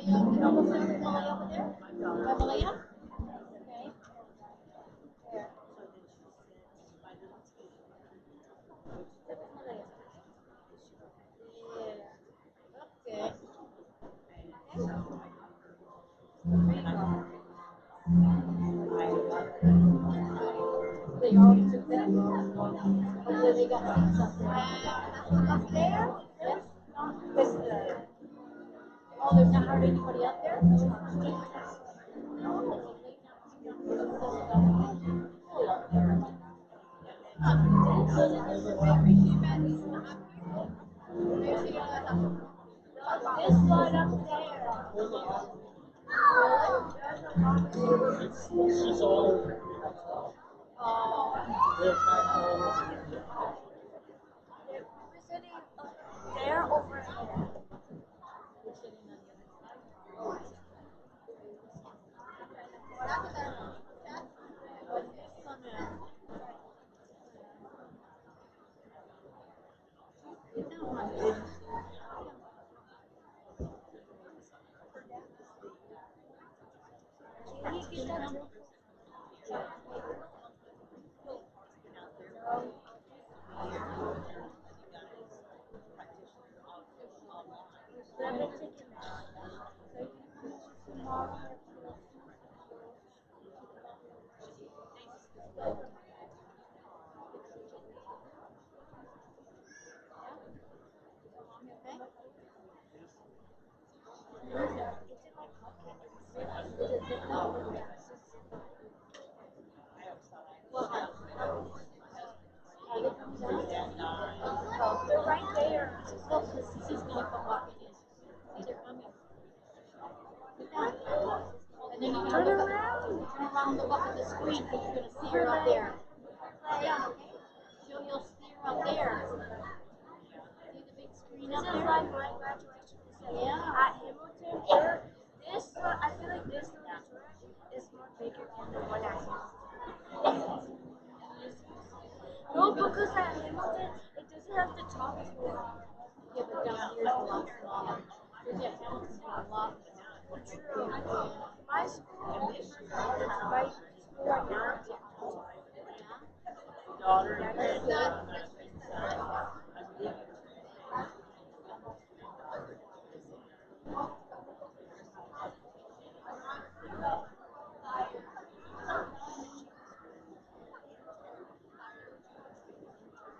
over there? Malaya? Okay. There. Yeah. Okay. They already took that. Okay, they got seats up there. Up there? Yes. Because, oh, there's not hardly anybody up there? This one up there. She's all There over here. They're right there. Look, he's gonna come walking in. See, they're coming. And then you turn around, look up at the screen because you're gonna see her up there. Yeah, okay. You'll see her up there. See the big screen up there? This is like my graduation. Yeah. At Hamilton, this one, I feel like this one is more bigger than the one at Hamilton. No, because at Hamilton, it doesn't have the top floor. Yeah, but down here is a lot smaller. Because at Hamilton's a lot true. My school, my school right now,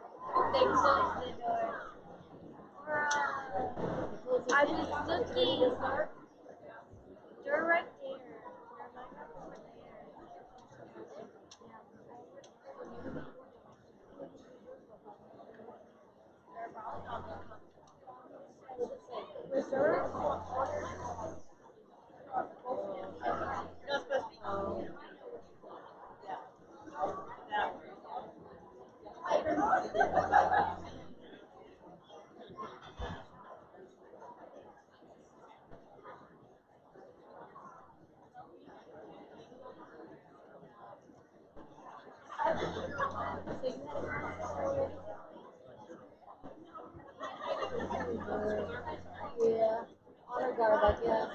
they closed the door. I was looking. They're right there. They're lined up over there. Reserve for honors. Yeah, honor guard, I guess.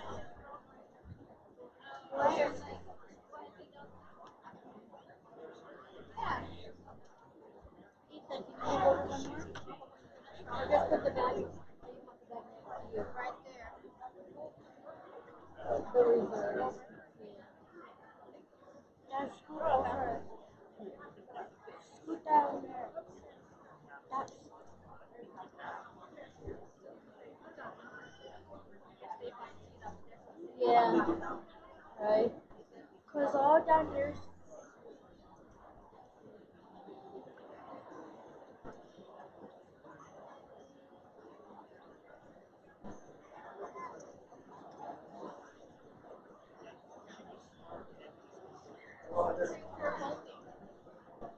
Where? Ethan, can you move over one more? Or just put the bag. Or you want the bag next to you? Right there. The reserve. Yeah. Now scoot over. Scoot down there. That's. Yeah. Right. Cause all down here.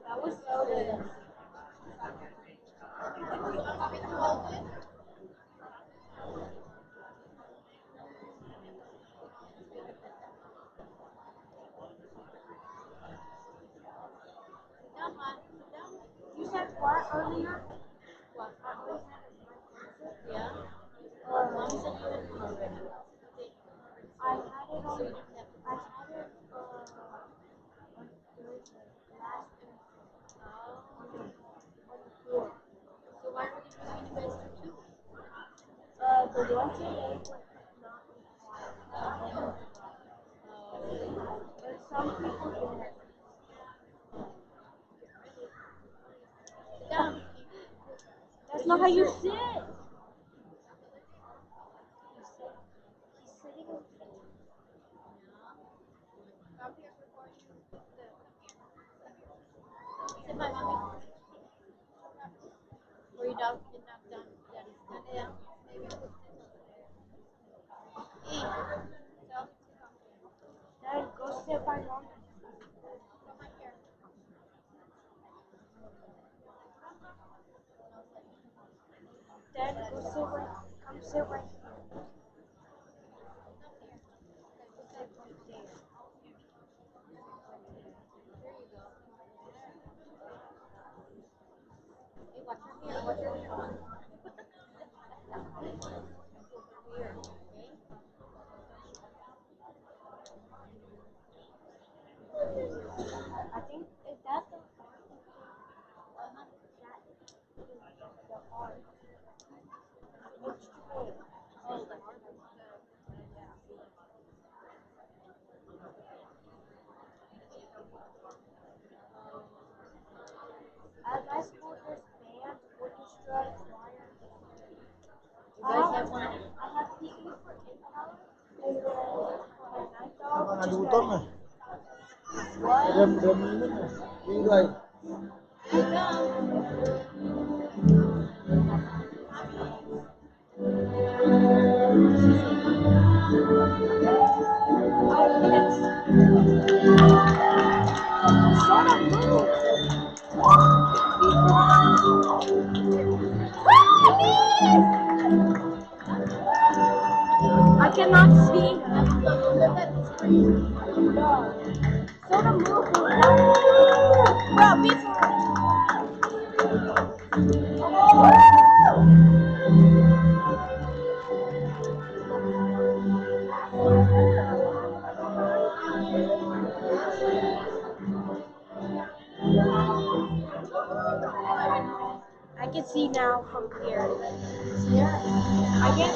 That was so good. You said what earlier? What? Yeah. Mom said you had one already. So you didn't have to. I had it on Thursday, last Thursday, on the floor. So why were they making you guys do two? The one today was not required. But some people did. Sit down. That's not how you sit. He's sitting in Come here before you. Sit by mommy. Or you down, get knocked down. Daddy's stand down. Maybe put this over there. Hey, tell me to come here. Dad, go sit by mom. Come right here. Dad, go sit right. Come sit right here. Come here. Okay, put that Sit right there. There you go. Hey, watch your hair. Watch your hair. Over here, okay? I think is that the hard thing? That is the hard. Which way? Oh, the hard one. Yeah. At my school, there's band, orchestra, choir. You guys have one? I have PE for 8 hours, and then for 9 hours, Mga just naluto na. what? Dami na. Ingay. Here you come. I cannot see. Look at the screen. Soda move. Bro, pizza. I can see now from here. Here. I can.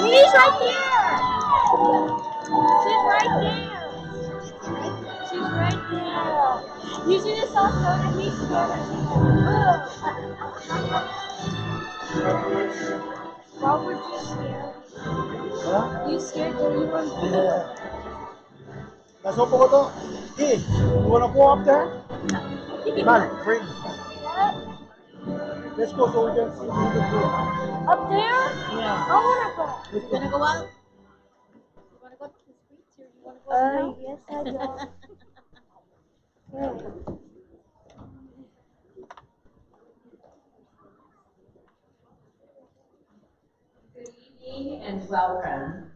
Nini's right there. She's right there. She's right there. You see this also and he's scared. Robert, you scared? Ha? You scared that you were Nasopo ko to. Hey, you wanna go up there? Man, bring. What? Let's go so we can see the view. Up there? Yeah. I wanna go. You gonna go out? You wanna go to the streets or you wanna go out now? Yes, I do. Okay. Good evening and welcome.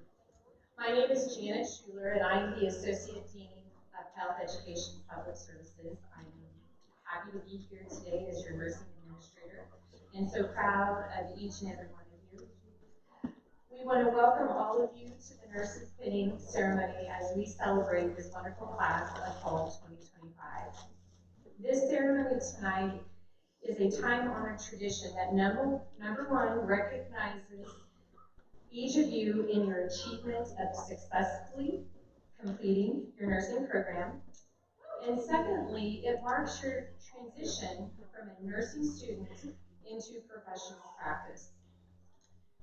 My name is Janet Schuler and I'm the Associate Dean of Health Education and Public Services. I'm happy to be here today as your nursing administrator and so proud of each and every one of you. We want to welcome all of you to the nurses pinning ceremony as we celebrate this wonderful class of fall 2025. This ceremony tonight is a time-honored tradition that number one recognizes each of you in your achievement of successfully completing your nursing program. And secondly, it marks your transition from a nursing student into professional practice.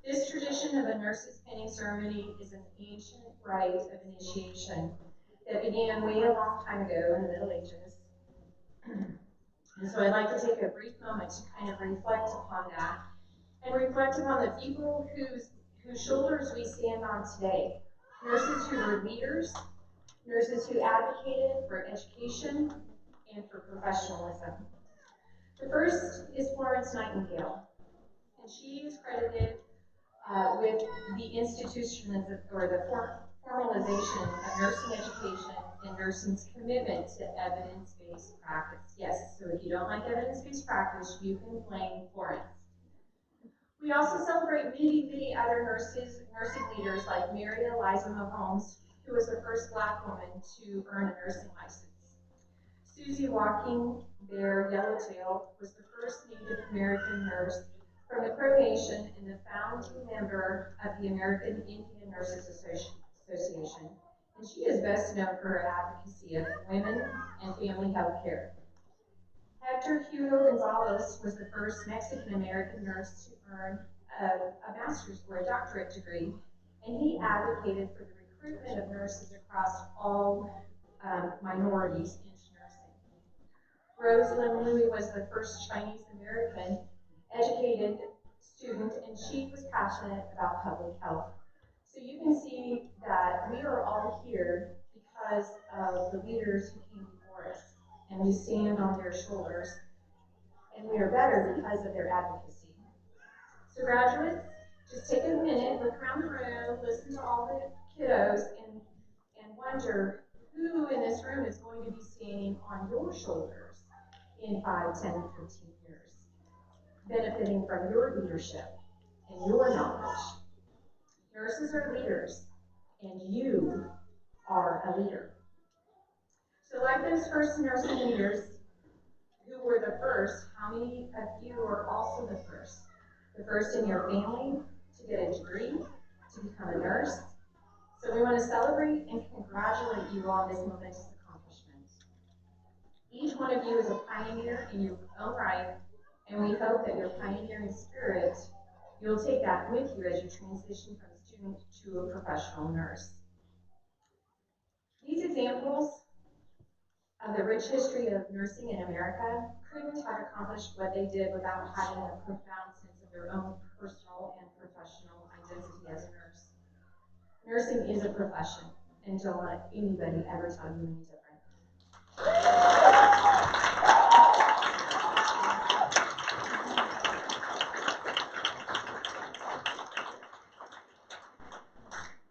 This tradition of a nurse's pinning ceremony is an ancient rite of initiation that began way a long time ago in the Middle Ages. And so I'd like to take a brief moment to kind of reflect upon that and reflect upon the people whose shoulders we stand on today. Nurses who were leaders, nurses who advocated for education and for professionalism. The first is Florence Nightingale, and she is credited with the institutionalization or the formalization of nursing education and nursing's commitment to evidence-based practice. Yes, so if you don't like evidence-based practice, you can blame Florence. We also celebrate many other nursing leaders like Mary Eliza Mahomes, who was the first Black woman to earn a nursing license. Susie Walking Bear Yellowtail was the first Native American nurse from the Crow Nation and the founding member of the American Indian Nurses Association, and she is best known for her advocacy of women and family health care. Hector Hugo Gonzalez was the first Mexican American nurse to earn a master's or a doctorate degree, and he advocated for the recruitment of nurses across all minorities into nursing. Rosalind Louis was the first Chinese American educated student, and she was passionate about public health. So you can see that we are all here because of the leaders who came before us, and we stand on their shoulders, and we are better because of their advocacy. So graduates, just take a minute, look around the room, listen to all the kiddos, and wonder who in this room is going to be standing on your shoulders in 5, 10, 15 years, benefiting from your leadership and your knowledge. Nurses are leaders, and you are a leader. So like those first nursing leaders who were the first, how many of you are also the first? The first in your family to get a degree, to become a nurse. So we want to celebrate and congratulate you on this momentous accomplishment. Each one of you is a pioneer in your own right, and we hope that your pioneering spirit, you'll take that with you as you transition from a student to a professional nurse. These examples of the rich history of nursing in America couldn't have accomplished what they did without having a profound sense of their own personal and professional identity as a nurse. Nursing is a profession, and don't let anybody ever tell you any different.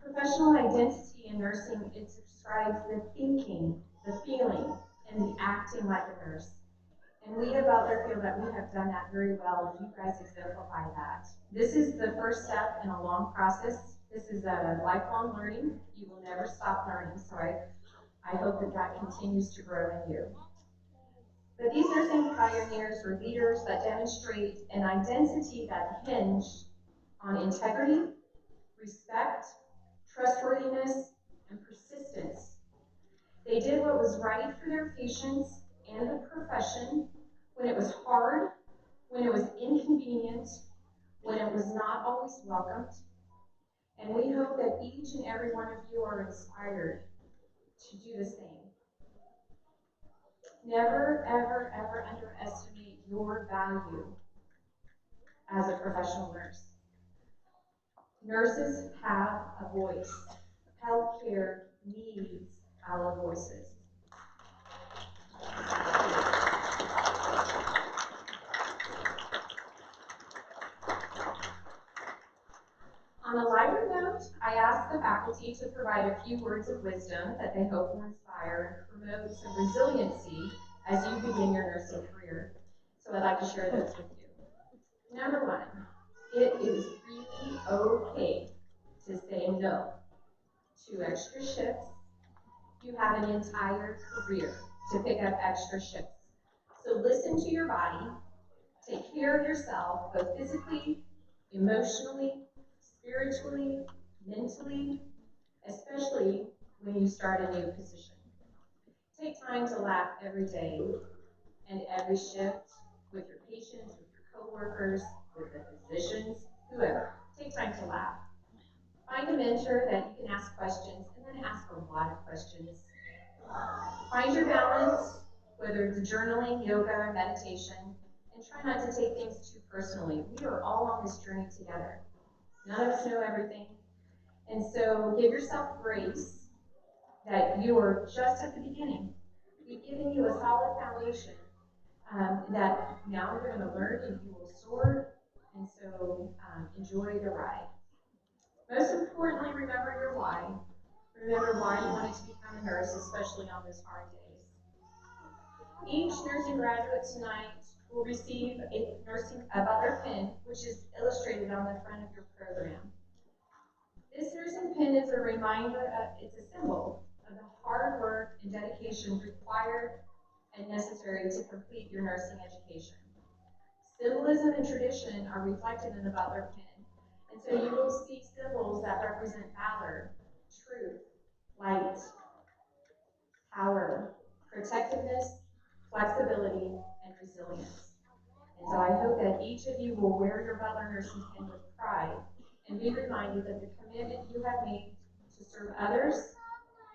Professional identity in nursing, it describes the thinking, the feeling, and the acting like a nurse. And we at BUTLER feel that we have done that very well, and you guys exemplify that. This is the first step in a long process. This is a lifelong learning. You will never stop learning, so I hope that that continues to grow in you. But these nursing pioneers were leaders that demonstrate an identity that hinged on integrity, respect, trustworthiness, and persistence. They did what was right for their patients and the profession when it was hard, when it was inconvenient, when it was not always welcomed. And we hope that each and every one of you are inspired to do the same. Never, ever, ever underestimate your value as a professional nurse. Nurses have a voice. Healthcare needs our voices. On a lighter note, I asked the faculty to provide a few words of wisdom that they hope will inspire and promote some resiliency as you begin your nursing career. So I'd like to share those with you. Number one, it is really okay to say no to extra shifts. You have an entire career to pick up extra shifts. So listen to your body, take care of yourself, both physically, emotionally, spiritually, mentally, especially when you start a new position. Take time to laugh every day and every shift with your patients, with your coworkers, with the physicians, whoever. Take time to laugh. Find a mentor that you can ask questions, and then ask a lot of questions. Find your balance, whether it's journaling, yoga, meditation, and try not to take things too personally. We are all on this journey together. None of us know everything. And so give yourself grace that you are just at the beginning. We've given you a solid foundation that now you're going to learn and you will soar. And so enjoy the ride. Most importantly, remember your why. Remember why you wanted to become a nurse, especially on those hard days. Each nursing graduate tonight will receive a BUTLER pin, which is illustrated on the front of your program. This nursing pin is a reminder, it's a symbol of the hard work and dedication required and necessary to complete your nursing education. Symbolism and tradition are reflected in the BUTLER pin, and so you will see symbols that represent valor, truth, light, power, protectiveness, flexibility, and resilience. And so I hope that each of you will wear your BUTLER nursing pin with pride and be reminded of the commitment you have made to serve others,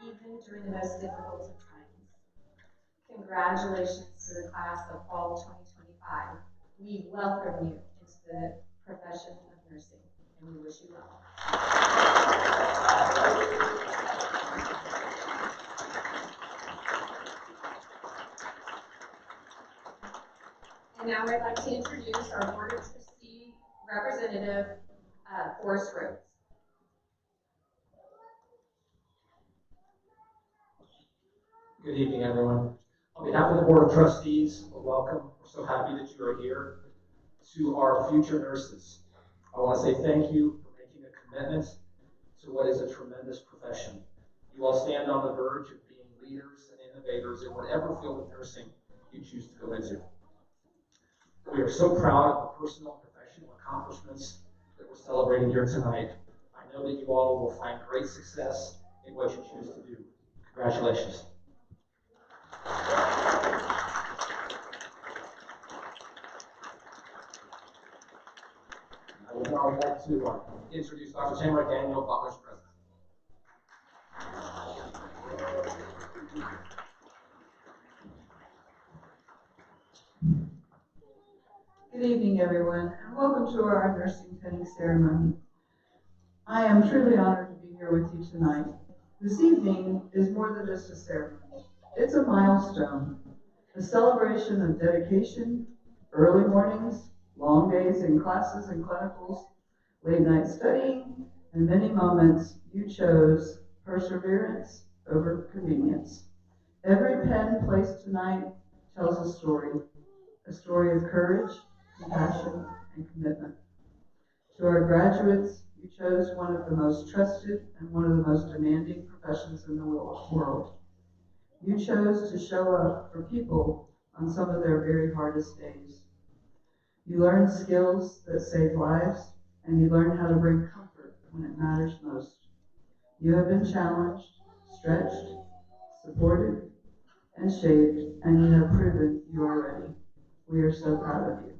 even during the most difficult of times. Congratulations to the class of fall 2025. We welcome you into the profession of nursing, and we wish you well. And now I'd like to introduce our Board of Trustee Representative, Forrest Rhodes. Good evening, everyone. On behalf of the Board of Trustees, welcome. We're so happy that you are here. To our future nurses, I want to say thank you for making a commitment to what is a tremendous profession. You all stand on the verge of being leaders and innovators in whatever field of nursing you choose to go into. We are so proud of the personal and professional accomplishments that we're celebrating here tonight. I know that you all will find great success in what you choose to do. Congratulations. I would now like to introduce Dr. Tamara Daniel, BUTLER's president. Good evening, everyone, and welcome to our nursing pinning ceremony. I am truly honored to be here with you tonight. This evening is more than just a ceremony. It's a milestone, a celebration of dedication, early mornings, long days in classes and clinicals, late night studying, and many moments you chose perseverance over convenience. Every pen placed tonight tells a story of courage, compassion, and commitment. To our graduates, you chose one of the most trusted and one of the most demanding professions in the world. You chose to show up for people on some of their very hardest days. You learned skills that save lives, and you learned how to bring comfort when it matters most. You have been challenged, stretched, supported, and shaped, and you have proven you are ready. We are so proud of you.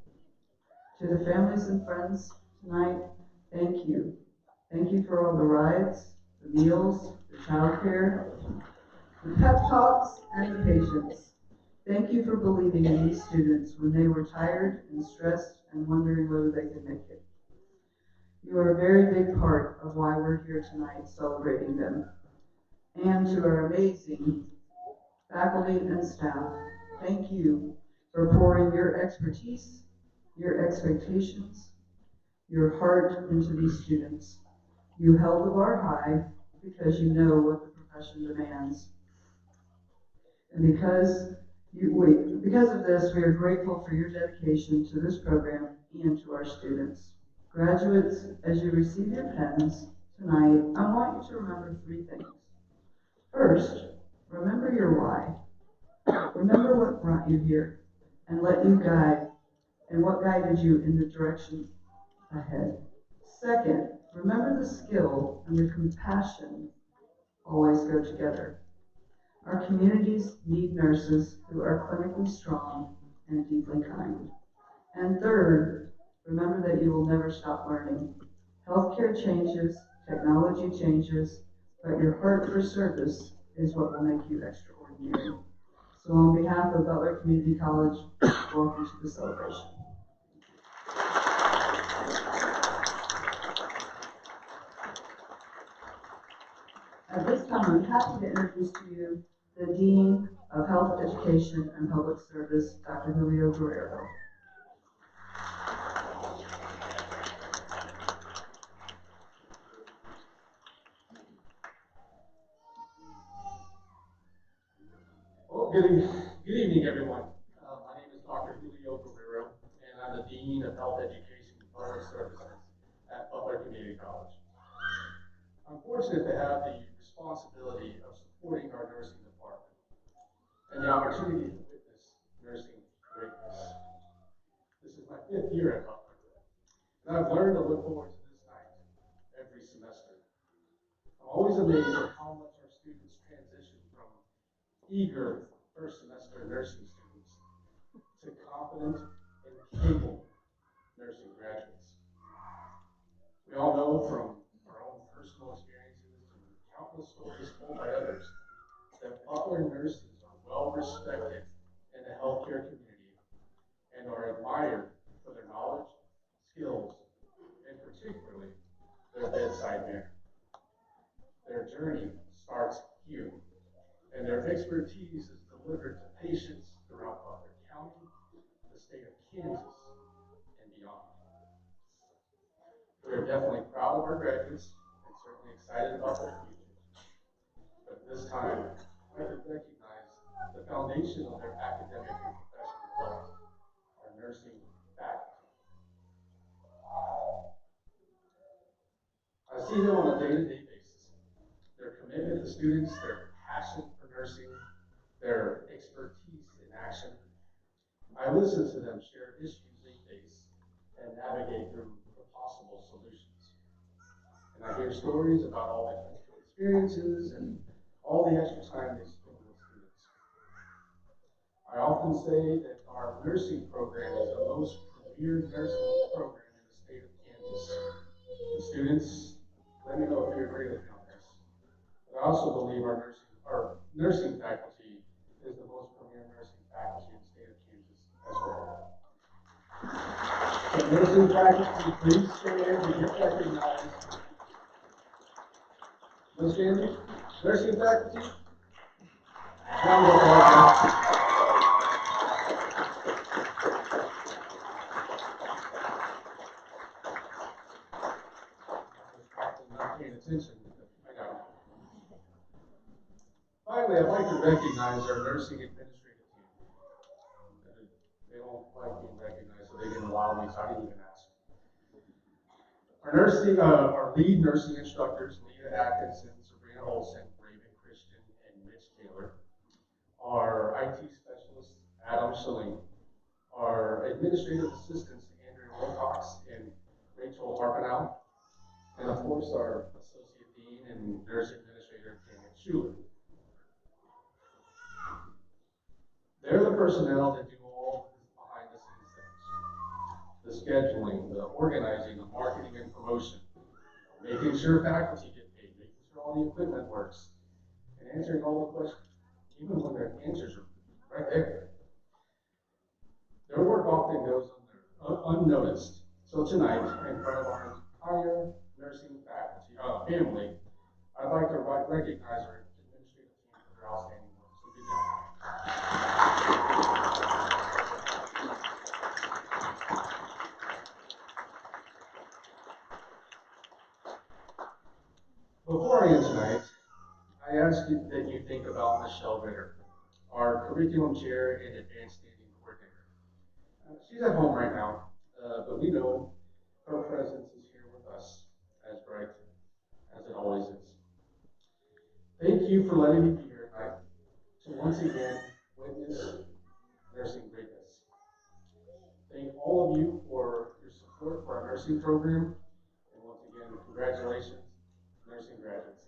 To the families and friends tonight, thank you. Thank you for all the rides, the meals, the childcare, the pep talks, and the patience. Thank you for believing in these students when they were tired and stressed and wondering whether they could make it. You are a very big part of why we're here tonight celebrating them. And to our amazing faculty and staff, thank you for pouring your expertise, your expectations, your heart into these students. You held the bar high because you know what the profession demands. And because of this, we are grateful for your dedication to this program and to our students. Graduates, as you receive your pens tonight, I want you to remember three things. First, remember your why. Remember what brought you here and let you guide, and what guided you in the direction ahead. Second, remember the skill and the compassion always go together. Our communities need nurses who are clinically strong and deeply kind. And third, remember that you will never stop learning. Healthcare changes, technology changes, but your heart for service is what will make you extraordinary. So on behalf of Butler Community College, welcome to the celebration. At this time, I'm happy to introduce to you the Dean of Health Education and Public Service, Dr. Julio Guerrero. Good evening, everyone. My name is Dr. Julio Guerrero, and I'm the Dean of Health Education and Public Services at Butler Community College. I'm fortunate to have the responsibility of supporting our nursing department and the opportunity to witness nursing greatness. This is my 5th year at Butler, and I've learned to look forward to this night every semester. I'm always amazed at how much our students transition from eager first semester nursing students to confident and capable nursing graduates. We all know from our own personal experiences and countless stories told by others that Butler nurses are well respected in the healthcare community and are admired for their knowledge, skills, and particularly their bedside manner. Their journey starts here, and their expertise is delivered to patients throughout Butler County, the state of Kansas, and beyond. We are definitely proud of our graduates and certainly excited about their futures. But at this time, I'd like to recognize the foundation of their academic and professional development, our nursing faculty. I see them on a day-to-day basis. Their commitment to students, their passion for nursing, their expertise in action. I listen to them share issues they face and navigate through the possible solutions. And I hear stories about all the clinical experiences and all the extra time they spend with students. I often say that our nursing program is the most premier nursing program in the state of Kansas. And students, let me know if you agree with me on this. But I also believe our nursing faculty is the most premier nursing faculty in the state of Kansas as well. So nursing faculty, please stand and get recognized. Ms. Gandy, nursing faculty, round of applause. Not paying attention. I got it. Finally, I'd like to recognize our nursing administrative team. They don't like being recognized, so they didn't allow me, so I didn't even ask. Our lead nursing instructors, Leah Atkinson, Sabrina Olson, Raven Christian, and Mitch Taylor. Our IT specialist, Adam Shalene. Our administrative assistants, Andrea Wilcox and Rachel Harpenow. And of course, our associate dean and nurse administrator, Janet Schuler. They're the personnel that do all this behind the scenes things. The scheduling, the organizing, the marketing and promotion, making sure faculty get paid, making sure all the equipment works, and answering all the questions, even when their answers are right there. Their work often goes unnoticed. So tonight, in front of our entire nursing faculty, family, I'd like to recognize our administrative team for their outstanding work. So good job. Before I end tonight, I ask you that you think about Michelle Ritter, our curriculum chair and advanced standing coordinator. She's at home right now, but we know her presence is here with us, as bright as it always is. Thank you for letting me be here tonight to once again witness nursing greatness. Thank all of you for your support for our nursing program, and once again, congratulations, nursing graduates.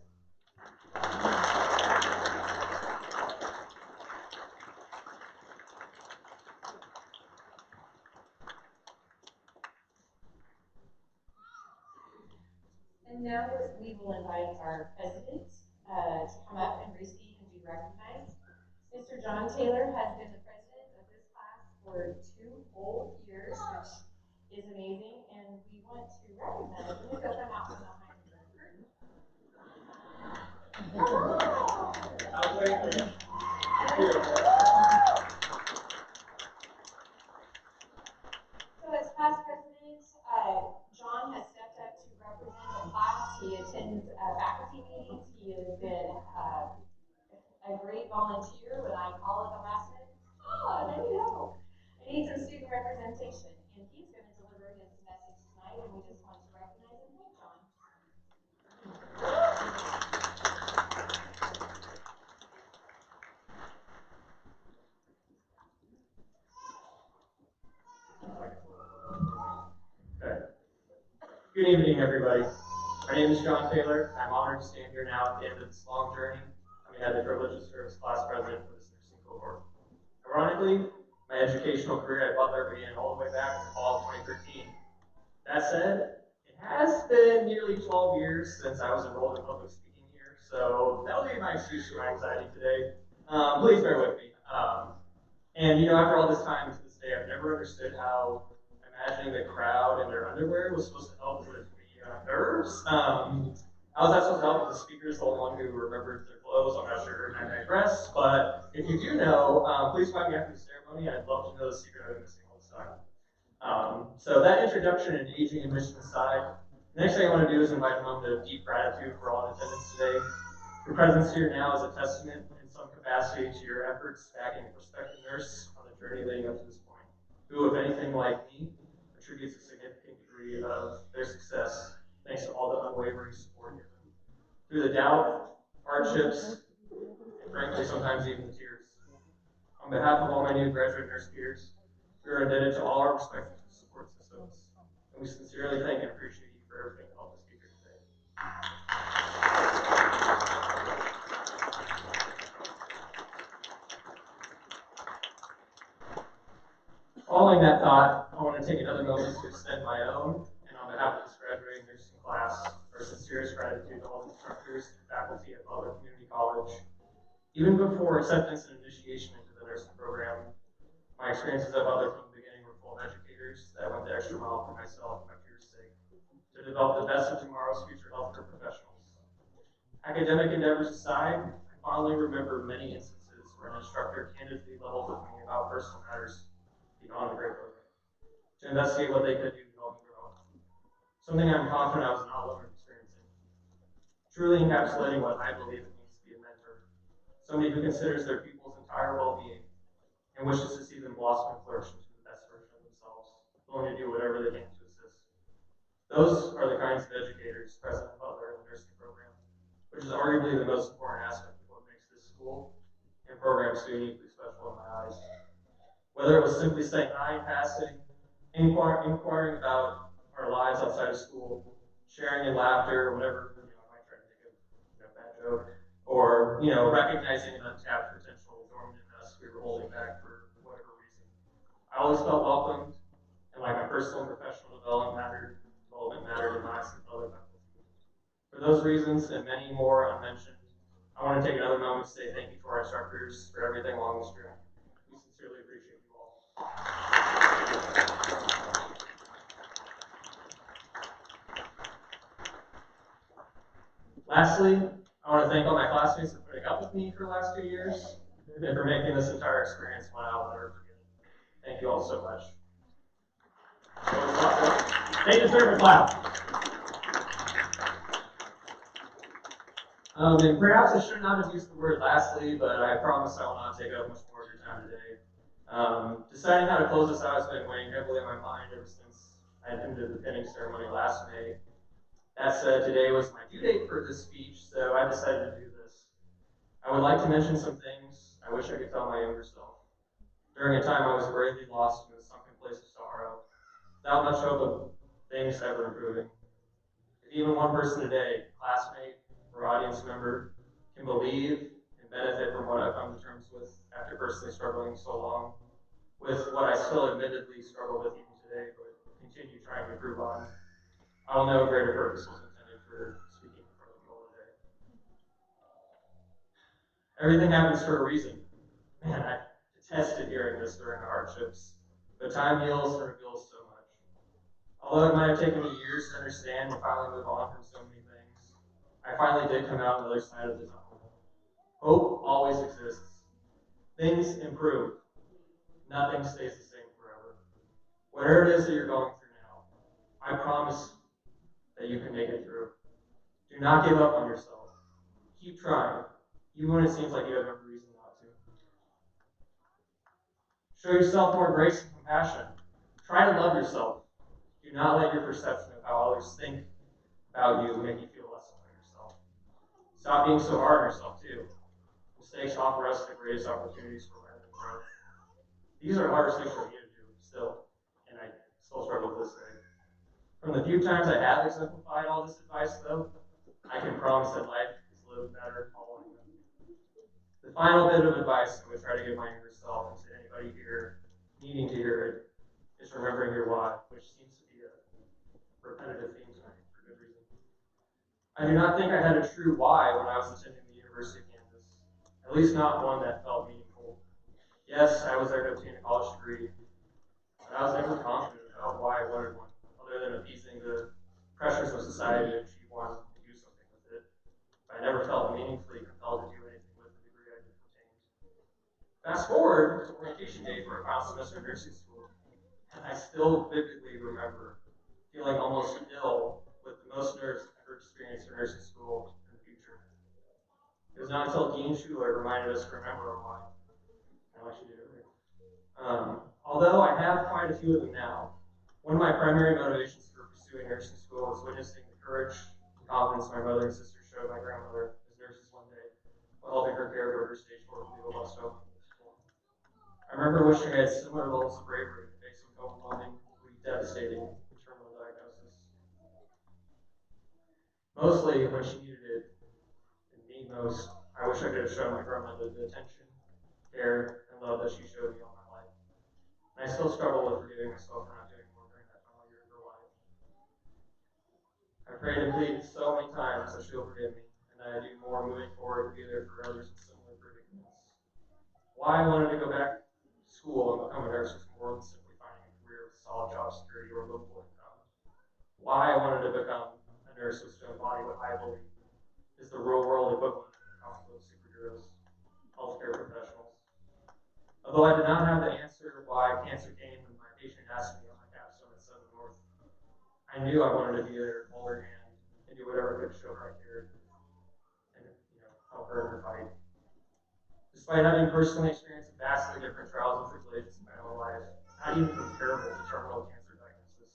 And now we will invite our president to come up and receive and be recognized. Mr. John Taylor has been the president of this class for 2 whole years, which is amazing, and we want to recognize him. He'll come out from behind the curtain. So as class president, John has stepped up to represent the class. He attends faculty meetings. He has been a great volunteer when I call it harassment. Oh, there you go. I need some student representation, and he's going to deliver his message tonight, and we just want to recognize and thank John. Okay. Good evening, everybody. My name is John Taylor. I'm honored to stand here now at the end of this long journey. I had the privilege to serve as class president for this nursing cohort. Ironically, my educational career at Butler began all the way back in the fall of 2013. That said, it has been nearly 12 years since I was enrolled in public speaking here, so that'll be my excuse for my anxiety today. Please bear with me. And after all this time to this day, I've never understood how imagining the crowd in their underwear was supposed to help with the nerves. How was that supposed to help with the speakers, the one who remembered their clothes? I'm not sure, and I digress. But if you do know, please find me after the ceremony. I'd love to know the secret I've been missing all this time. So that introduction and aging and mission aside, the next thing I want to do is invite a moment of deep gratitude for all in attendance today. Your presence here now is a testament in some capacity to your efforts backing a prospective nurse on the journey leading up to this point, who, if anything like me, attributes a significant degree of their success thanks to all the unwavering support given. Through the doubt, hardships, and frankly, sometimes even the tears. On behalf of all my new graduate nurse peers, we are indebted to all our respective support systems, and we sincerely thank and appreciate you for everything to help us be here today. Following that thought, I want to take another moment to extend my own, and on behalf of this graduating nursing class, our sincerest gratitude to all the instructors and faculty at Butler Community College. Even before acceptance and initiation into the nursing program, my experiences at Butler from the beginning were full of educators that went the extra mile for myself and my peers' sake to develop the best of tomorrow's future healthcare professionals. Academic endeavors aside, I fondly remember many instances where an instructor candidly leveled with me about personal matters beyond the grade program to investigate what they could do to help me grow. Something I'm confident I was not alone in experiencing. Truly encapsulating what I believe it means to be a mentor. Somebody who considers their pupils' entire well-being and wishes to see them blossom and flourish into the best version of themselves, willing to do whatever they can to assist. Those are the kinds of educators present at Butler in the nursing program, which is arguably the most important aspect of what makes this school and program so uniquely special in my eyes. Whether it was simply saying hi in passing, inquiring about our lives outside of school, sharing in laughter, or whatever, I might try to think of a bad joke, or recognizing an untapped potential dormant in us we were holding back for whatever reason. I always felt welcomed, and like my personal and professional development mattered in my eyes and other faculty. For those reasons and many more unmentioned, I want to take another moment to say thank you to our instructors for everything along this journey. We sincerely appreciate you all. Lastly, I want to thank all my classmates for putting up with me for the last 2 years and for making this entire experience one I'll never forget. Thank you all so much. They deserve a clap. And perhaps I should not have used the word lastly, but I promise I will not take up much more of your time today. Deciding how to close this out has been weighing heavily on my mind ever since I attended the pinning ceremony last May. That said, today was my due date for this speech, so I decided to do this. I would like to mention some things I wish I could tell my younger self. During a time I was bravely lost in a sunken place of sorrow, without much hope of things ever improving. If even one person today, classmate or audience member, can believe and benefit from what I've come to terms with after personally struggling so long, with what I still admittedly struggle with even today, but continue trying to improve on, I will know a greater purpose was intended for speaking in front of you all today. Everything happens for a reason. Man, I detested hearing this during the hardships, but time heals and reveals so much. Although it might have taken me years to understand and finally move on from so many things, I finally did come out on the other side of the tunnel. Hope always exists. Things improve. Nothing stays the same forever. Whatever it is that you're going through now, I promise that you can make it through. Do not give up on yourself. Keep trying. even when it seems like you have every reason not to. Show yourself more grace and compassion. Try to love yourself. Do not let your perception of how others think about you make you feel less about yourself. Stop being so hard on yourself, too. Mistakes offer us the greatest opportunities for learning and growth. These are hard things for me to do still, and I still struggle with this day. From the few times I have exemplified all this advice, though, I can promise that life is a little better following them. The final bit of advice I would try to give my younger self, and to anybody here needing to hear it, is remembering your why, which seems to be a repetitive theme tonight for good reason. I do not think I had a true why when I was attending the University of Kansas, at least not one that felt meaningful. Yes, I was there to obtain a college degree, but I was never confident about why I wanted one, other than appeasing the pressures of society to achieve one and do something with it. But I never felt meaningfully compelled to do anything with the degree I obtained. Fast forward to orientation day for a final semester of nursing school, and I still vividly remember feeling almost ill with the most nerves I've ever experienced in nursing school in the future. It was not until Dean Schuler reminded us to remember our why, kind of like she did earlier. Although I have quite a few of them now, one of my primary motivations for pursuing nursing school was witnessing the courage and confidence my mother and sister showed my grandmother as nurses one day while helping her care for her stage 4 glioblastoma. I remember wishing I had similar levels of bravery to face some overwhelming, devastating terminal diagnosis. Mostly when she needed it and me most, I wish I could have shown my grandmother the attention, care, and love that she showed me all my life. And I still struggle with forgiving myself for not doing more during that final year of her life. I prayed and pleaded so many times that she'll forgive me, and that I do more moving forward to be there for others in similar predicaments. Why I wanted to go back to school and become a nurse was more than simply finding a career with solid job security or livable income. Why I wanted to become a nurse was to embody what I believe is the real world equivalent of comic book superheroes, healthcare professionals. Although I did not have the answer why cancer came when my patient asked me on my capstone at Southern North, I knew I wanted to be there, hold her hand, and do whatever I could to show her I cared, and help her in her fight. Despite having personally experienced vastly different trials and tribulations in my own life, not even comparable to terminal cancer diagnosis,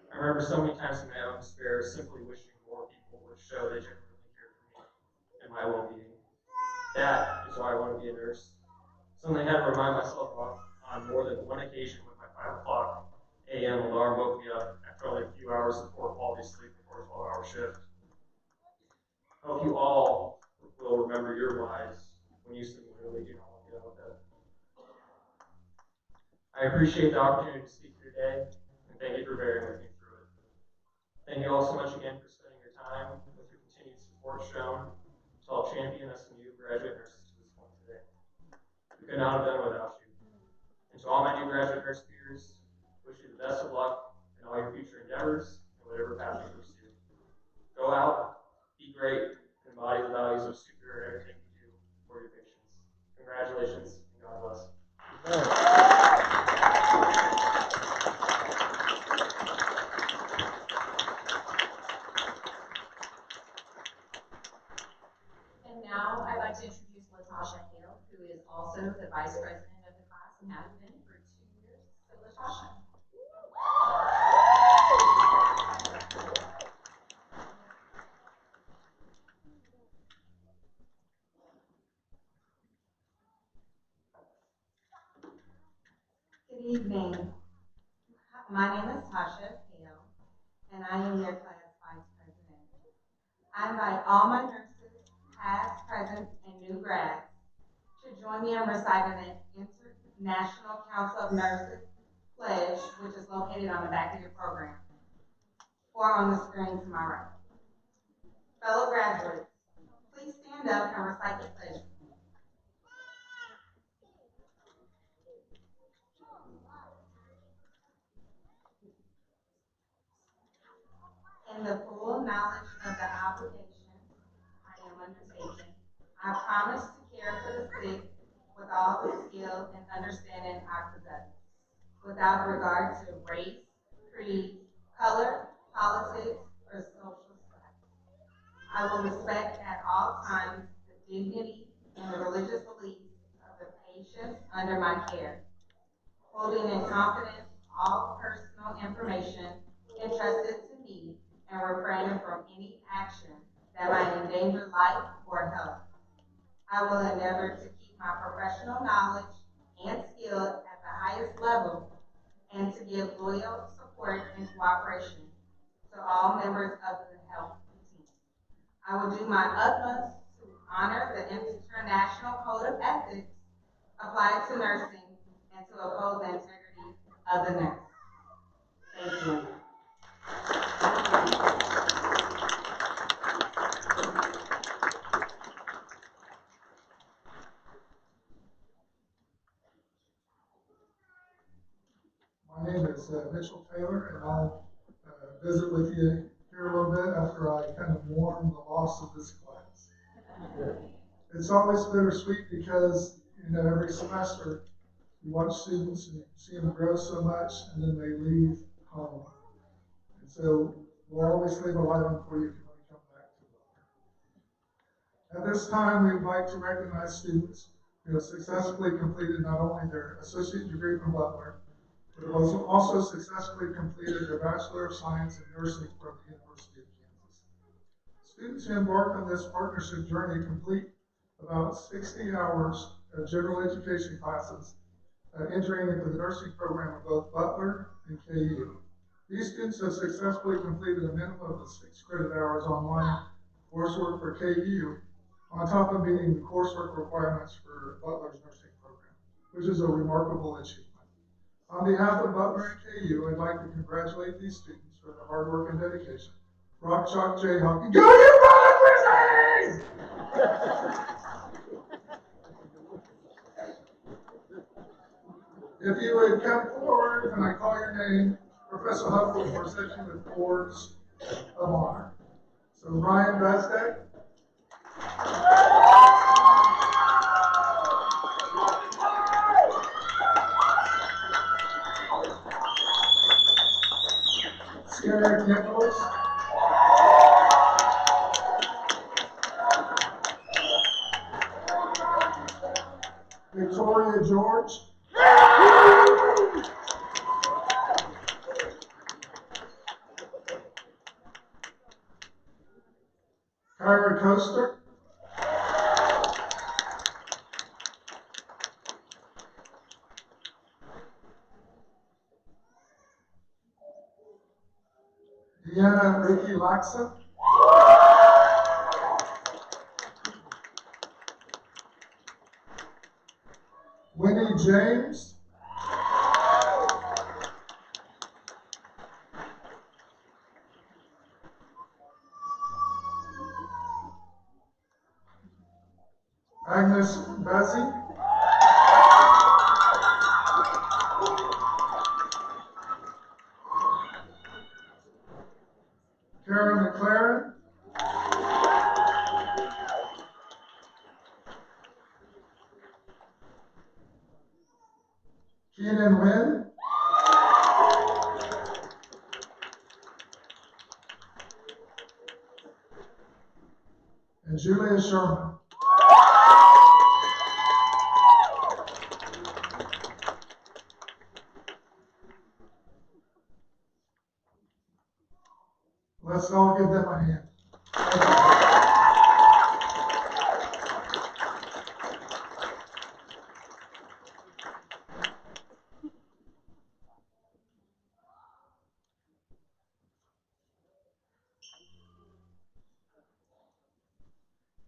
I remember so many times in my own despair simply wishing more people would show they genuinely cared for me and my well-being. That is why I want to be a nurse. Something I had to remind myself of on more than one occasion when my 5 o'clock a.m. alarm woke me up after only a few hours of poor quality sleep before a 12-hour shift. I hope you all will remember your whys when you sincerely do not want to get out of bed. I appreciate the opportunity to speak here today, and thank you for bearing with me through it. Thank you all so much again for spending your time with your continued support shown to help champion us new graduate nurses to this point today. We could not have done it without you. And to all my new graduate nurse peers, wish you the best of luck in all your future endeavors and whatever path you pursue. Go out, be great, and embody the values of superior everything you do for your patients. Congratulations, and God bless. And now I'd like to introduce Latasha Hale, who is also the vice president of the class and has been for 2 years. So Latasha. Good evening. My name is Tasha Hale, and I am your class vice president. I invite all my nurses, past, present, and new grads, to join me in reciting the International Council of Nurses pledge, which is located on the back of your program, or on the screen to my right. Fellow graduates, please stand up and recite the pledge. In the full knowledge of the obligation I am undertaking, I promise to care for the sick with all the skill and understanding I possess, without regard to race, creed, color, politics, or social status. I will respect at all times the dignity my care, holding in confidence all personal information entrusted to me and refraining from any action that might endanger life or health. I will endeavor to keep my professional knowledge and skill at the highest level and to give loyal support and cooperation to all members of the health team. I will do my utmost to honor the International Code of Ethics applied to nursing and to uphold the integrity of the nurse. Thank you. My name is Mitchell Taylor, and I'll visit with you here a little bit after I kind of mourn the loss of this class. It's always bittersweet because, every semester you watch students and you see them grow so much, and then they leave home. And so we'll always leave a light on for you if you want to come back to Butler. At this time, we would like to recognize students who have successfully completed not only their associate degree from Butler, but also successfully completed their Bachelor of Science in Nursing from the University of Kansas. Students who embark on this partnership journey complete about 60 hours of general education classes, entering into the nursing program of both Butler and KU. These students have successfully completed a minimum of 6 credit hours online coursework for KU, on top of meeting the coursework requirements for Butler's nursing program, which is a remarkable achievement. On behalf of Butler and KU, I'd like to congratulate these students for their hard work and dedication. Rock, chalk, Jayhawk, and go you Butler Grizzlies! If you would come forward and I call your name, Professor Huff will present you with cords of honor. So Ryan Bastek. Eric Nicholas. Victoria George. Kyra Coaster. Deanna Ricky Laxa. Winnie James. Agnes Bazzi. Karen McLaren. Keenan Wynn. And Julia Sherman. Let's all give them a hand.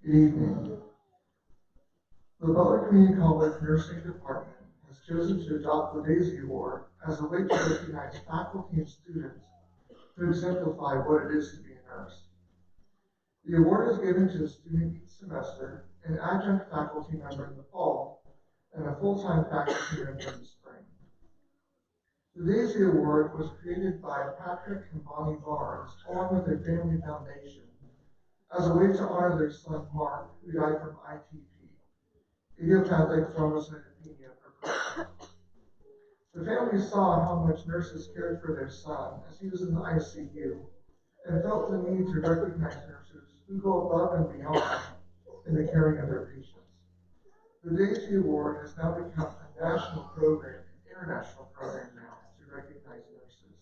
Good evening. The Butler Community College Nursing Department has chosen to adopt the Daisy Award as a way to recognize faculty and students to exemplify what it is to be a nurse. The award is given to a student each semester, an adjunct faculty member in the fall, and a full-time faculty member in the spring. The Daisy Award was created by Patrick and Bonnie Barnes, along with their family foundation, as a way to honor their son Mark, who died from ITP, idiopathic thrombocytopenia purpura. The family saw how much nurses cared for their son as he was in the ICU, and felt the need to recognize nurses who go above and beyond in the caring of their patients. The Daisy Award has now become a national program and international program now to recognize nurses.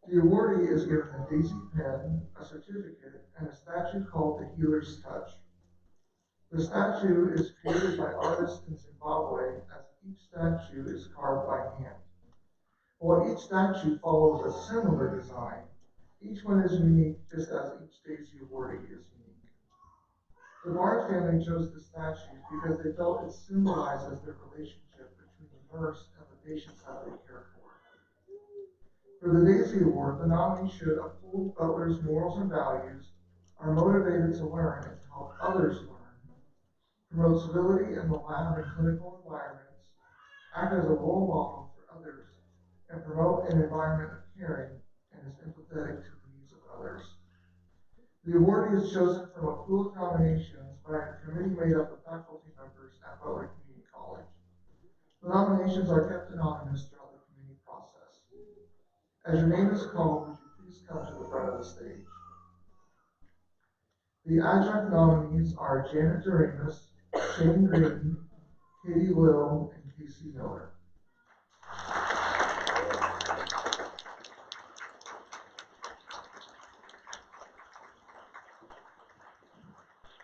The awardee is given a daisy pen, a certificate, and a statue called the Healer's Touch. The statue is created by artists in Zimbabwe, as each statue is carved by hand. While each statue follows a similar design, each one is unique just as each daisy awardee is unique. The Barnes family chose the statues because they felt it symbolizes the relationship between the nurse and the patients that they care for. For the Daisy Award, the nominees should uphold Butler's morals and values, are motivated to learn and to help others learn, promote civility in the lab and clinical environments, act as a role model for others, and promote an environment of caring and is empathetic to the needs of others. The awardee is chosen from a pool of nominations by a committee made up of faculty members at Butler Community College. The nominations are kept anonymous throughout the committee process. As your name is called, would you please come to the front of the stage? The adjunct nominees are Janet Doremus, Shane Green, Katie Lill, and Casey Miller.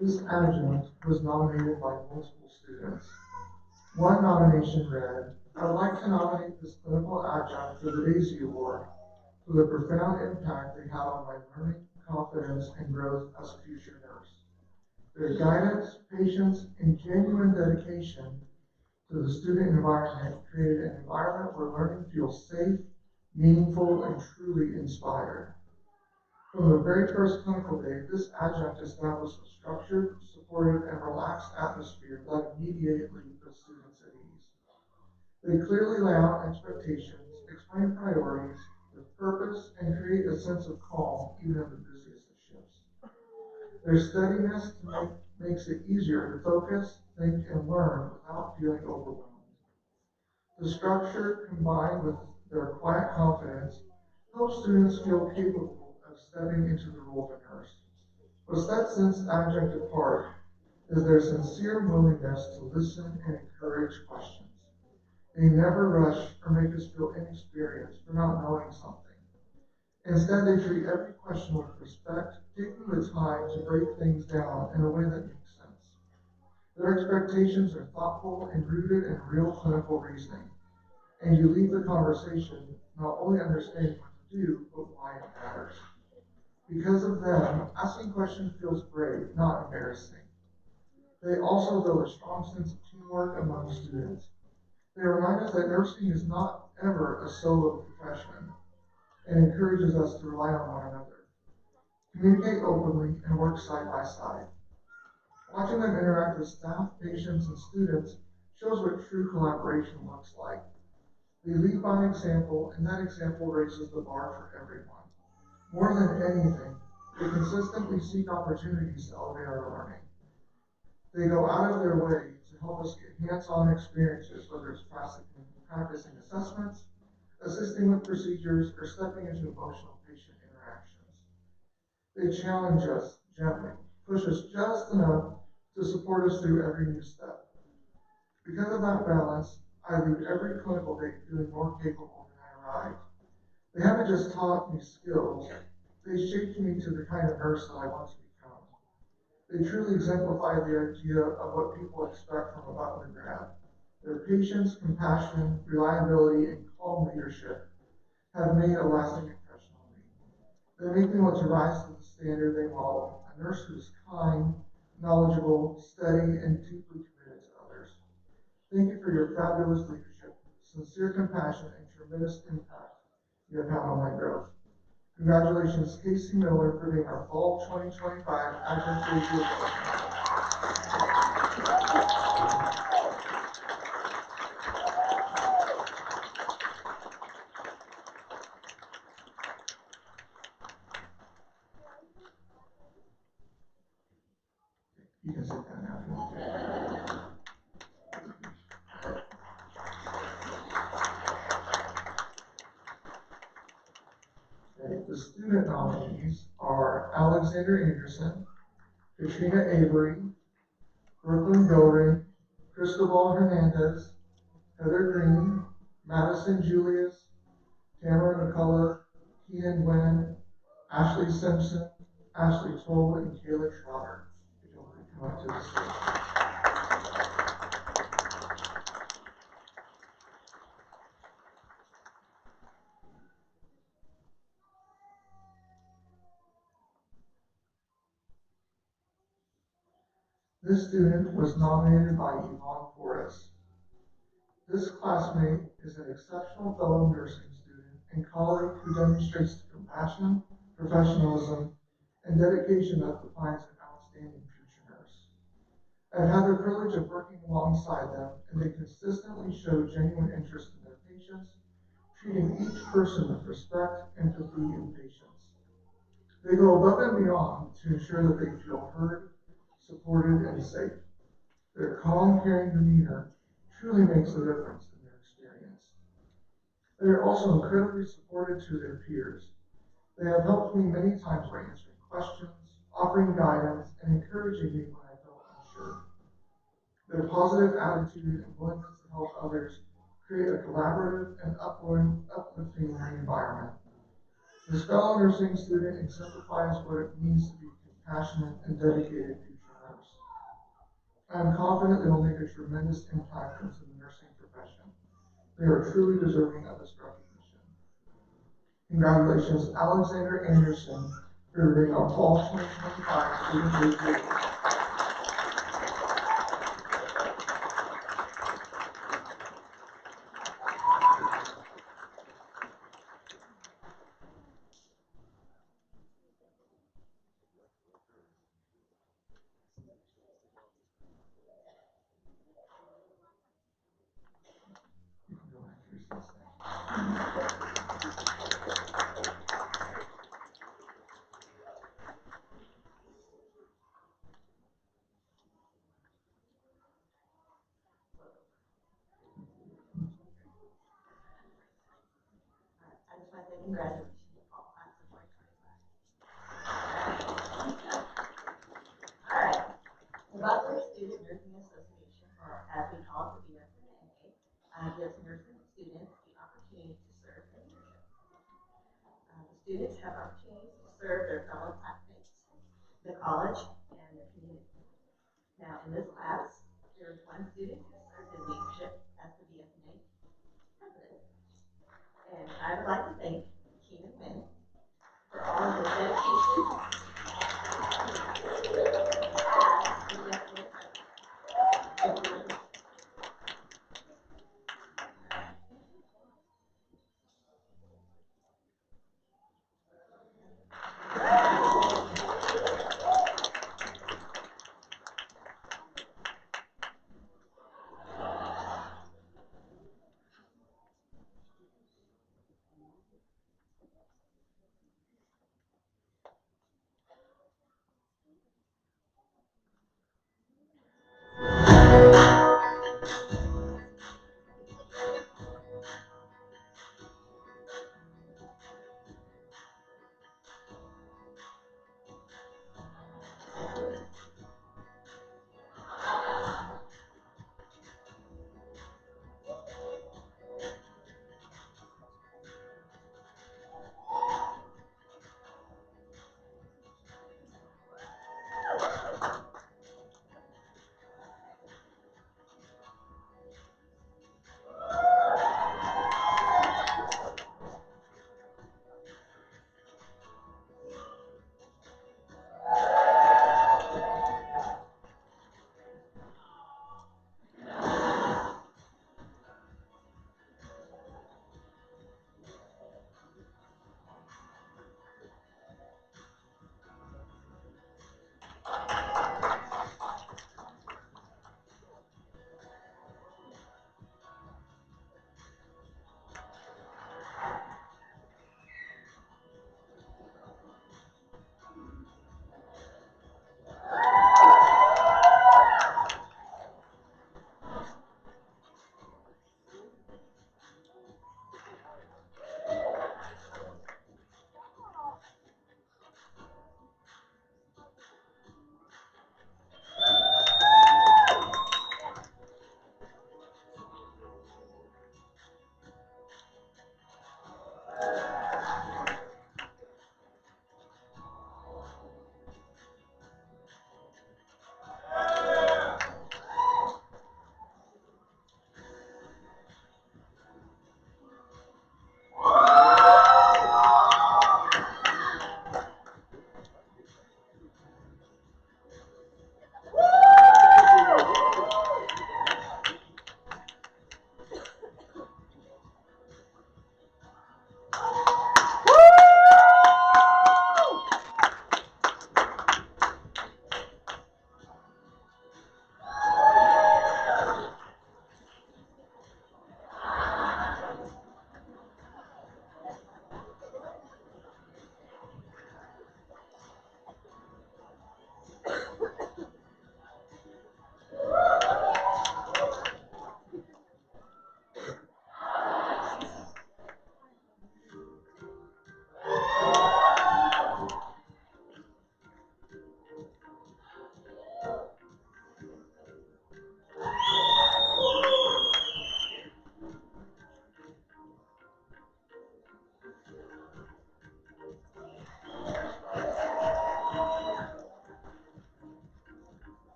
This adjunct was nominated by multiple students. One nomination read, "I would like to nominate this clinical adjunct for the Daisy Award for the profound impact they had on my learning, confidence, and growth as a future nurse. Their guidance, patience, and genuine dedication to the student environment created an environment where learning feels safe, meaningful, and truly inspired. From the very first clinical day, this adjunct established a structured, supportive, and relaxed atmosphere that immediately put students at ease. They clearly lay out expectations, explain priorities with purpose, and create a sense of calm even in the busiest of shifts. Their steadiness makes it easier to focus, think, and learn without feeling overwhelmed. The structure, combined with their quiet confidence, helps students feel capable of stepping into the role of a nurse. What sets this adjunct apart is their sincere willingness to listen and encourage questions. They never rush or make us feel inexperienced for not knowing something. Instead, they treat every question with respect, taking the time to break things down in a way that makes sense. Their expectations are thoughtful and rooted in real clinical reasoning, and you leave the conversation not only understanding what to do, but why it matters. Because of them, asking questions feels brave, not embarrassing. They also build a strong sense of teamwork among students. They remind us that nursing is not ever a solo profession and encourages us to rely on one another, communicate openly, and work side by side. Watching them interact with staff, patients, and students shows what true collaboration looks like. They lead by example, and that example raises the bar for everyone. More than anything, they consistently seek opportunities to elevate our learning. They go out of their way to help us get hands-on experiences, whether it's practicing assessments, assisting with procedures, or stepping into emotional patient interactions. They challenge us gently, push us just enough to support us through every new step. Because of that balance, I leave every clinical day feeling more capable than I arrived. They haven't just taught me skills, they shaped me to the kind of nurse that I want to become. They truly exemplify the idea of what people expect from a Butler grad. Their patience, compassion, reliability, and calm leadership have made a lasting impression on me. They make me want to rise to the standard they model, a nurse who is kind, knowledgeable, steady, and deeply committed to others. Thank you for your fabulous leadership, sincere compassion, and tremendous impact you have had on my growth. Congratulations, Casey Miller, for being our Fall 2025 Adjunct Daisy Award. You can sit down now if you want to. Okay, the student nominees are Alexander Anderson, Katrina Avery, Brooklyn Goring, Cristobal Hernandez, Heather Green, Madison Julius, Tamara McCullough, Keenan Nguyen, Ashley Simpson, Ashley Toll, and Kayla Schroeder. If you'll come up to the stage. This student was nominated by Yvonne Forrest. This classmate is an exceptional fellow nursing student and colleague who demonstrates the compassion, professionalism, and dedication that defines an outstanding future nurse. I've had the privilege of working alongside them, and they consistently show genuine interest in their patients, treating each person with respect, empathy, and patience. They go above and beyond to ensure that they feel heard, supported, and safe. Their calm, caring demeanor truly makes a difference in their experience. They are also incredibly supportive to their peers. They have helped me many times by answering questions, offering guidance, and encouraging me when I felt unsure. Their positive attitude and willingness to help others create a collaborative and uplifting learning environment. This fellow nursing student exemplifies what it means to be a compassionate and dedicated future nurse. I am confident they will make a tremendous impact into the nursing profession. They are truly deserving of this recognition. Congratulations, Alexander Anderson, for being our Fall 2025 Student Aid Award. You can go back to your seats now. I just want to say congratulations to all class of 2025. All right. The Butler Student Nursing Association, or as we call it, the BSNA, gives nursing students the opportunity to serve in leadership. The students have opportunities to serve their fellow classmates, the college, and the community. Now, in this class, there is one student who served in leadership as the BSNA president. And I would like to thank Keenan Nguyen for all of his dedication as the BSNA president.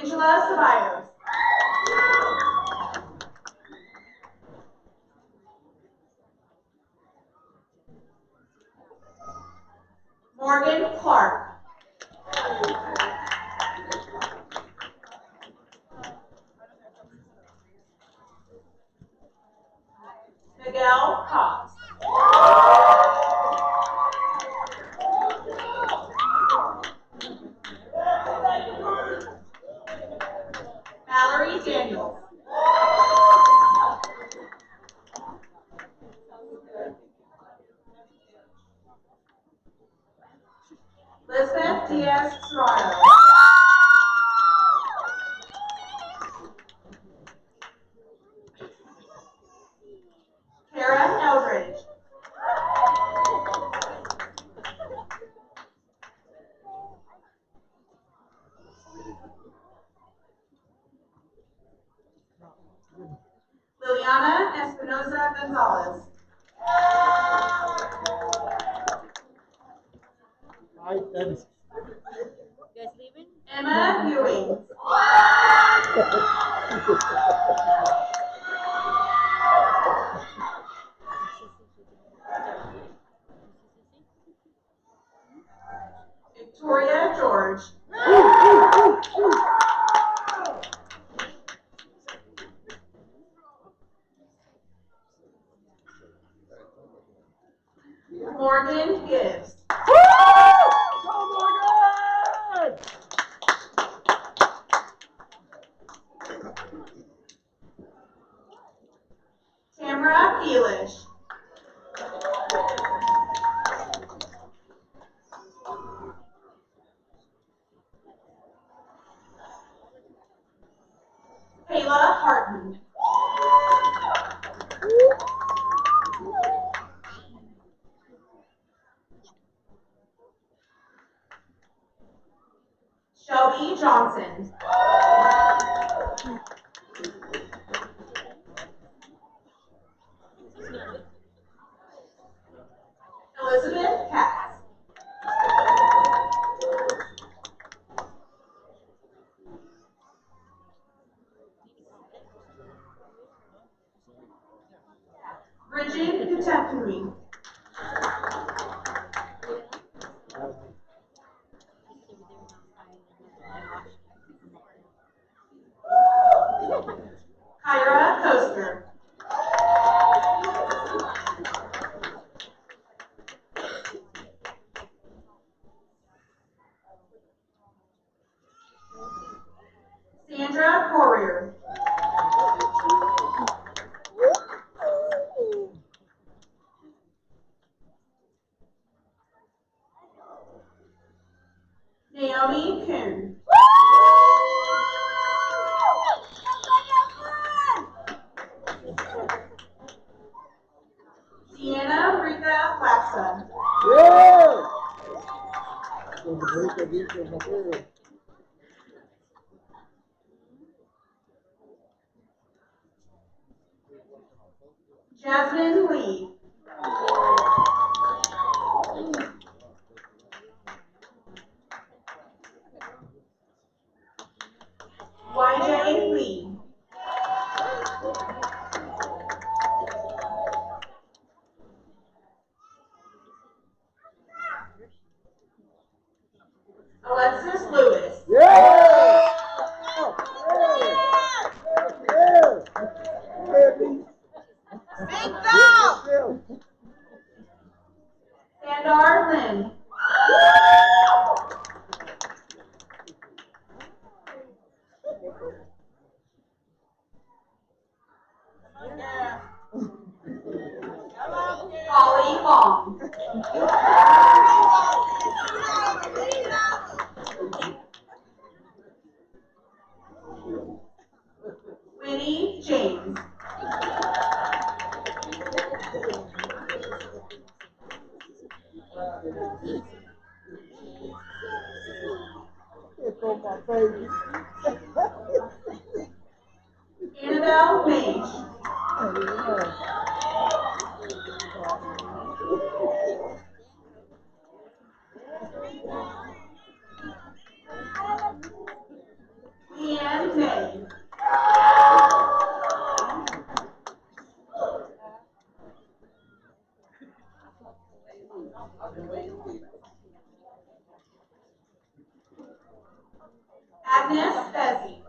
Angela Ceballos. Morgan Clark. Miguel Cox. Mallory Daniels. Elizabeth Diaz Serrano. Kara Eldridge. Liliana Espinosa Gonzalez. Hi, Dennis. You guys leaving? Emma Ewing. Victoria George. Morgan Gibbs. Tamara Feelish. Kayla Harton. Shelby Johnson. Elizabeth Katz. Bridget Kutekui. Kyra Coaster. Sandra Corrier. Naomi Kuhn. Deanna Rika Laxa. Yeah! Jasmine Lee. YJ Lee. Alexis Lewis. Yeah! Sandar Lynn. Holly Long. Winnie James. Here go my baby. Annabelle Mage. Leanne Agnes Bessie.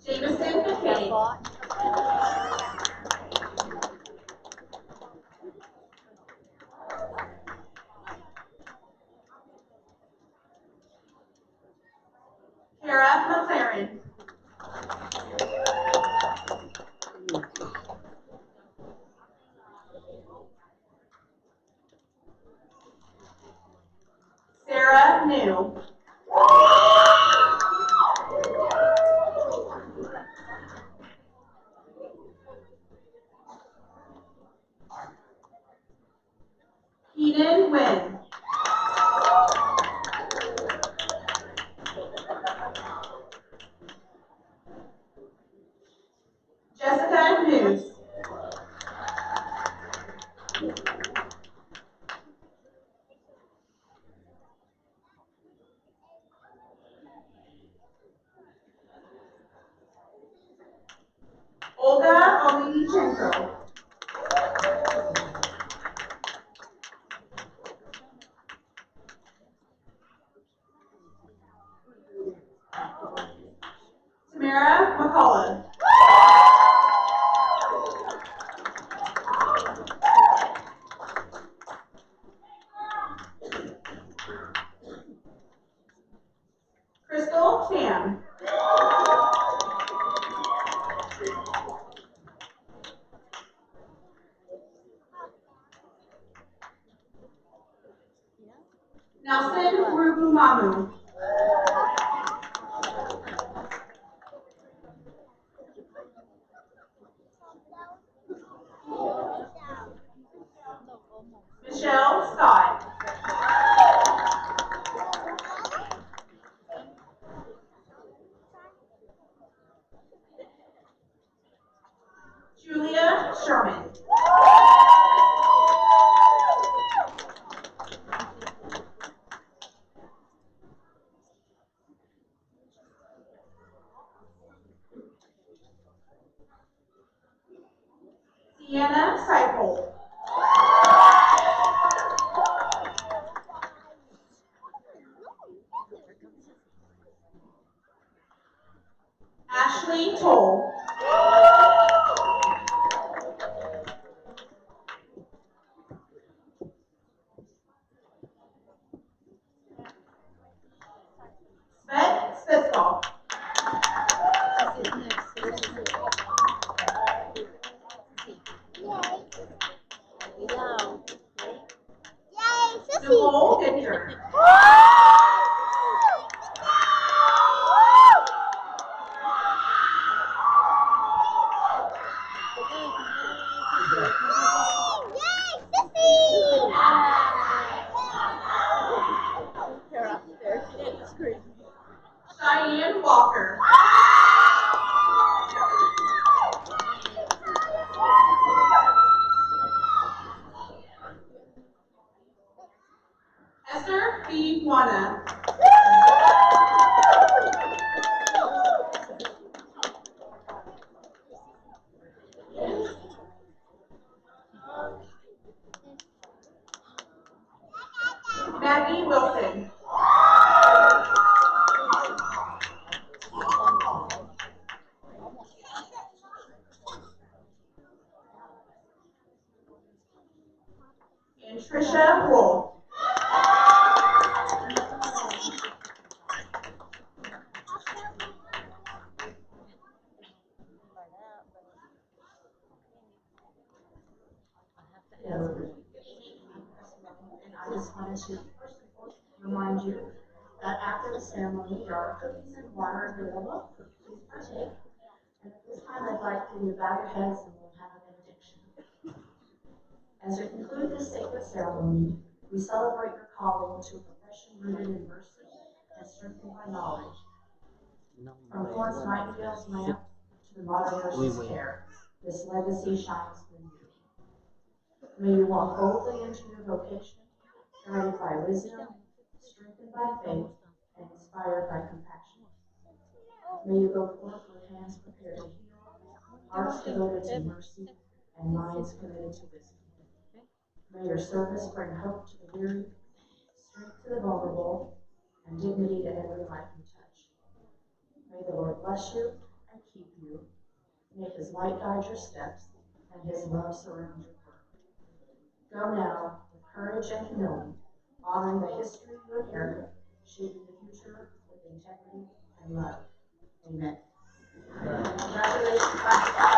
Jameson McKay. Kara McLaren. Sarah New. Keenan Wynn. Jessica News. Olga Olenichenko. Tamara McCullough. Crystal Pham. Nelson Rubumamu. Michelle Scott. Julia Sherman. Sienna Seipel. Ashley Toll. Svet Spiskal. Nicole Victor. Cheyenne Walker. Esther B. Wana. Maggie Wilson. And Trisha Wolf. And I just wanted to first and foremost remind you that after the ceremony, there are cookies and water available. Please partake. And at this time, I'd like for you to bow your heads and we'll have a benediction. As we conclude this sacred ceremony, we celebrate your calling to a profession rooted in mercy and strengthened by knowledge. From Florence Nightingale's lamp to the modern nurse's care, this legacy shines through you. May you walk boldly into your vocation, guided by wisdom, strengthened by faith, and inspired by compassion. May you go forth with hands prepared to heal, hearts devoted to mercy, and minds committed to wisdom. May your service bring hope to the weary, strength to the vulnerable, and dignity to every life you touch. May the Lord bless you and keep you. May his light guide your steps, and his love surround your work. Go now with courage and humility, honoring the history you inherit, shaping the future with integrity and love. Amen. Congratulations, class.